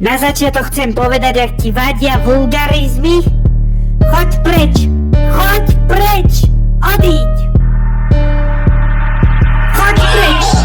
Na začiatok chcem povedať, ak ti vadia vulgarizmy, choď preč, odíď. Choď preč.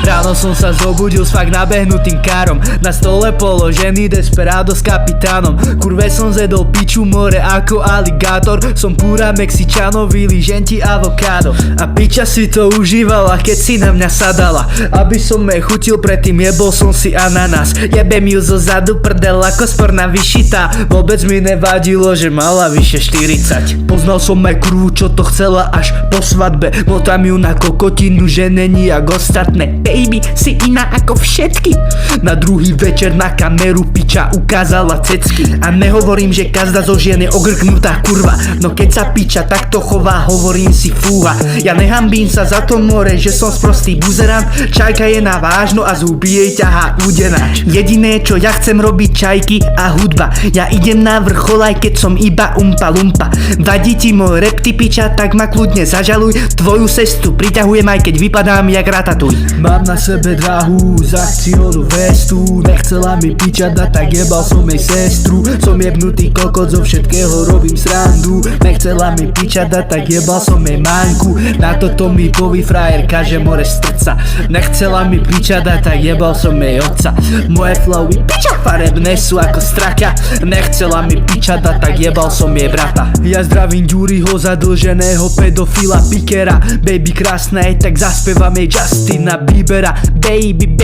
Ráno som sa zobudil s fakt nabehnutým károm. Na stole položený desperado s kapitánom. Kurve som zedol piču more ako aligátor. Som púra Mexičano, vyliženti avokádo. A piča si to užívala, keď si na mňa sadala. Aby som me chutil, predtým jebol som si ananás. Jebem ju zo zadu prdel ako sporna vyšitá. Vôbec mi nevadilo, že mala vyše 40. Poznal som aj kurvu, čo to chcela až po svadbe. Motám ju na kokotinu, že není jak ostatné. Baby, si iná ako všetky. Na druhý večer na kameru piča ukázala cecky. A nehovorím, že každá zo žien je ogrknutá kurva. No keď sa piča takto chová, hovorím si fúha. Ja nehambím sa za to more, že som sprostý buzerant. Čajka je na vážno a z huby jej ťahá údenáč. Jediné čo ja chcem robiť čajky a hudba. Ja idem na vrchol aj keď som iba umpa lumpa. Vadí ti môj rap ty piča, tak ma kľudne zažaluj. Tvoju cestu priťahujem aj keď vypadám jak ratatuj. Mám na sebe drahu z akcionu vestu. Nechcela mi piča dať, tak jebal som jej sestru. Som jebnutý kokot, zo všetkého robím srandu. Nechcela mi piča dať, tak jebal som jej manku. Na toto mi poví frajerka, že more strca. Nechcela mi piča dať, tak jebal som jej otca. Moje flowy piča farebné sú ako straka. Nechcela mi piča dať, tak jebal som jej brata. Ja zdravím Ďuriho zadlženého pedofila pikera. Baby krásna je, tak zaspievam jej Justina Biebera. Baby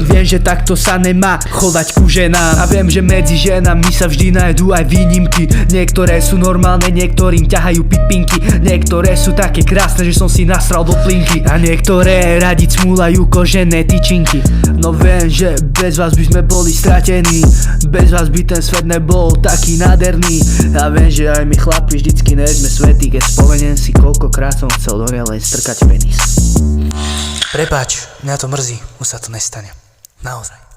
Viem, že takto sa nemá chovať ku ženám. A viem, že medzi ženami sa vždy nájdú aj výnimky. Niektoré sú normálne, niektorým ťahajú pipinky. Niektoré sú také krásne, že som si nasral do plinky. A niektoré radi cmúlajú kožené tyčinky. No viem, že bez vás by sme boli stratení. Bez vás by ten svet nebol taký nádherný. A viem, že aj my chlapi vždycky nie sme svätí. Keď spomeniem si, koľkokrát som chcel do nej len strkať penis. Prepáč, mňa to mrzí, už sa to nestane. Naozaj.